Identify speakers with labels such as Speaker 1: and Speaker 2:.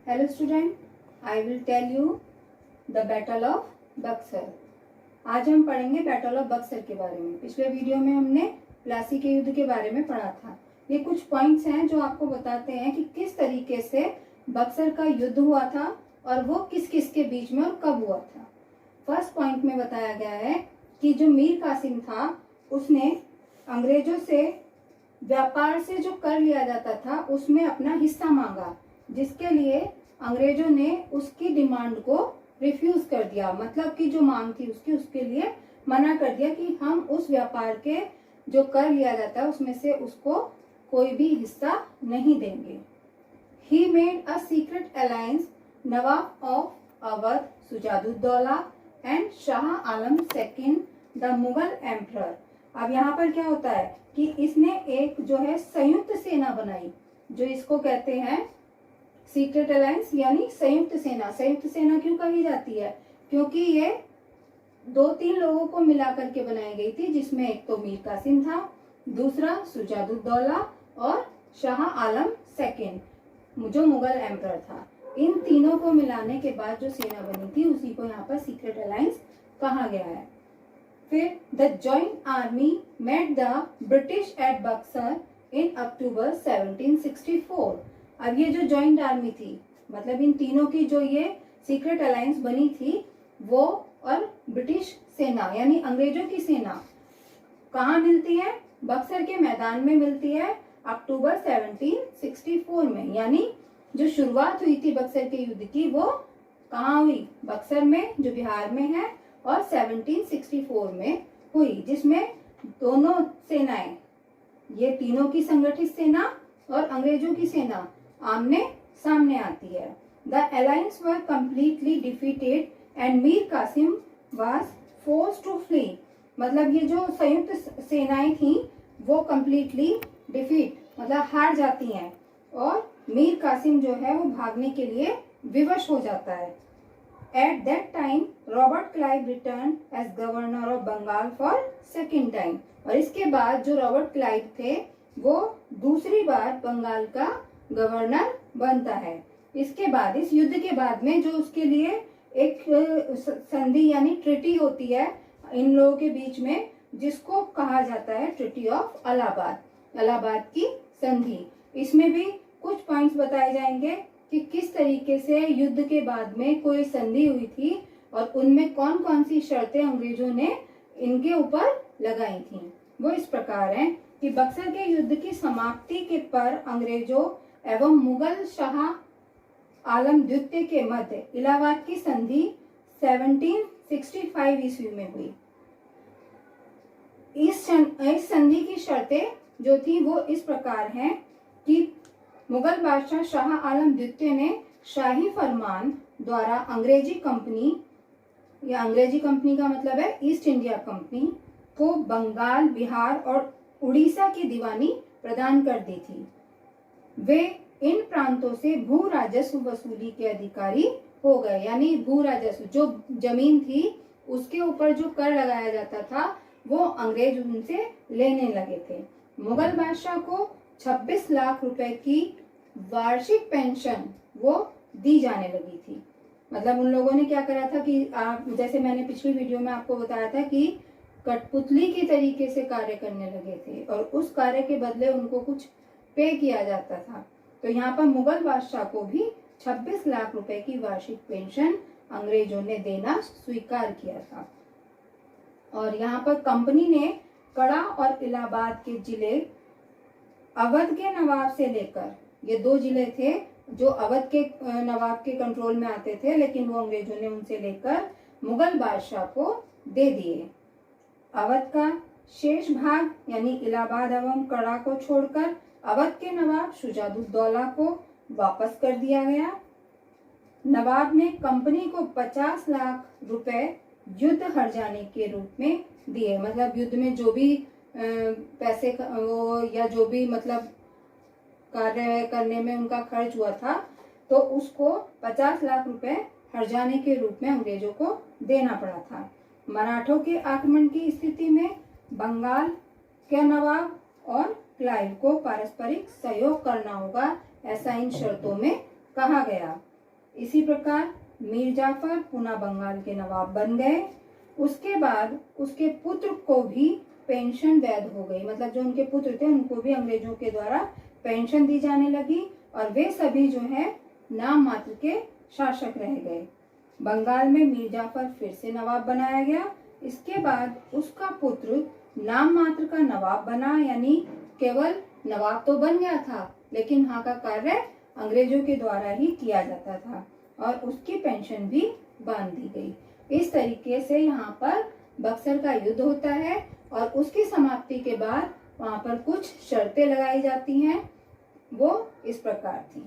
Speaker 1: Hello student, I will tell you the Battle of Buxar. आज हम पढ़ेंगे बैटल ऑफ बक्सर के बारे में। पिछले वीडियो में हमने प्लासी के युद्ध के बारे में पढ़ा था। ये कुछ पॉइंट्स हैं जो आपको बताते हैं कि किस तरीके से बक्सर का युद्ध हुआ था और वो किस किस के बीच में और कब हुआ था। फर्स्ट पॉइंट में बताया गया है कि जो मीर कासिम था उसने अंग्रेजों से व्यापार से जो कर लिया जाता था उसमें अपना हिस्सा मांगा, जिसके लिए अंग्रेजों ने उसकी डिमांड को रिफ्यूज कर दिया। मतलब कि जो मांग थी उसके लिए मना कर दिया कि हम उस व्यापार के जो कर लिया जाता है उसमें से उसको कोई भी हिस्सा नहीं देंगे। He made a secret alliance Nawab of Awadh Shujauddaula and Shah Alam second the Mughal emperor. अब यहाँ पर क्या होता है कि इसने एक जो है संयुक्त सेना बनाई, जो इसको कहते हैं सीक्रेट अलायंस यानी संयुक्त सेना। संयुक्त सेना क्यों कही जाती है? क्योंकि ये 2-3 लोगों को मिला करके बनाई गई थी, जिसमें एक तो मीर कासिम था, दूसरा सुजादुद्दौला और शाह आलम सेकंड जो मुगल एम्परर था। इन तीनों को मिलाने के बाद जो सेना बनी थी उसी को यहाँ पर सीक्रेट अलायंस कहा गया है। फिर the joint army met the British at Buxar in October 1764। अब ये जो जॉइंट आर्मी थी, मतलब इन तीनों की जो ये सीक्रेट अलायंस बनी थी, वो और ब्रिटिश सेना यानी अंग्रेजों की सेना कहाँ मिलती है? बक्सर के मैदान में मिलती है अक्टूबर 1764 में। यानी जो शुरुआत हुई थी बक्सर के युद्ध की वो कहाँ हुई? बक्सर में, जो बिहार में है, और 1764 में हुई, जिसमें दोनों सेनाएं, ये तीनों की संगठित सेना और अंग्रेजों की सेना आमने सामने आती है। The alliance were completely defeated and Mir Qasim was forced to flee. मतलब ये जो संयुक्त सेनाएं थी वो कंप्लीटली डिफीट मतलब हार जाती हैं और मीर कासिम जो है वो भागने के लिए विवश हो जाता है। At that time Robert Clive return as governor of Bengal for second time. और इसके बाद जो रॉबर्ट क्लाइव थे वो दूसरी बार बंगाल का गवर्नर बनता है। इसके बाद, इस युद्ध के बाद में जो उसके लिए एक संधि यानी ट्रिटी होती है इन लोगों के बीच में, जिसको कहा जाता है ट्रिटी ऑफ इलाहाबाद, इलाहाबाद की संधि। इसमें भी कुछ पॉइंट्स बताए जाएंगे कि किस तरीके से युद्ध के बाद में कोई संधि हुई थी और उनमें कौन कौन सी शर्तें अंग्रेजों ने इनके ऊपर लगाई थी। वो इस प्रकार हैं कि बक्सर के युद्ध की समाप्ति के पर अंग्रेजों एवं मुगल शाह आलम द्वितीय के मध्य इलाहाबाद की संधि 1765 ईस्वी में हुई। इस संधि की शर्तें जो थी वो इस प्रकार हैं कि मुगल बादशाह शाह आलम द्वितीय ने शाही फरमान द्वारा अंग्रेजी कंपनी, या अंग्रेजी कंपनी का मतलब है ईस्ट इंडिया कंपनी, को बंगाल, बिहार और उड़ीसा की दीवानी प्रदान कर दी थी। वे इन प्रांतों से भू राजस्व वसूली के अधिकारी हो गए। यानी भू राजस्व, जो जमीन थी उसके ऊपर जो कर लगाया जाता था वो अंग्रेज उनसे लेने लगे थे। मुगल बादशाह को 26 लाख रुपए की वार्षिक पेंशन वो दी जाने लगी थी। मतलब उन लोगों ने क्या करा था कि आप, जैसे मैंने पिछली वीडियो में आपको बताया था कि कठपुतली के तरीके से कार्य करने लगे थे और उस कार्य के बदले उनको कुछ पे किया जाता था। तो यहाँ पर मुगल बादशाह को भी 26 लाख रुपए की वार्षिक पेंशन अंग्रेजों ने देना स्वीकार किया था। और यहाँ पर कंपनी ने कड़ा और इलाहाबाद के जिले अवध के नवाब से लेकर, ये 2 जिले थे जो अवध के नवाब के कंट्रोल में आते थे, लेकिन वो अंग्रेजों ने उनसे लेकर मुगल बादशाह को दे दिए। अवध का शेष भाग यानी इलाहाबाद एवं कड़ा को छोड़कर अवध के नवाब सुजादुद्दौला को वापस कर दिया गया। नवाब ने कंपनी को 50 लाख रुपए युद्ध हर्जाने के रूप में दिए। मतलब युद्ध में जो भी पैसे वो या जो भी मतलब कार्य करने में उनका खर्च हुआ था तो उसको 50 लाख रुपए हर्जाने के रूप में अंग्रेजों को देना पड़ा था। मराठों के आक्रमण की स्थिति में बंगाल के नवाब और क्लाइव को पारस्परिक सहयोग करना होगा, ऐसा इन शर्तों में कहा गया। इसी प्रकार मीर जाफर पुनः बंगाल के नवाब बन गए। उसके बाद उसके पुत्र को भी पेंशन वैध हो गई, मतलब जो उनके पुत्र थे उनको भी अंग्रेजों के द्वारा पेंशन दी जाने लगी और वे सभी जो है नाम मात्र के शासक रह गए। बंगाल में मीर जाफर फिर से नवाब बनाया गया। इसके बाद उसका पुत्र नाम मात्र का नवाब बना, यानी केवल नवाब तो बन गया था लेकिन वहाँ का कार्य अंग्रेजों के द्वारा ही किया जाता था और उसकी पेंशन भी बांध दी गई। इस तरीके से यहाँ पर बक्सर का युद्ध होता है और उसकी समाप्ति के बाद वहाँ पर कुछ शर्तें लगाई जाती हैं, वो इस प्रकार थी।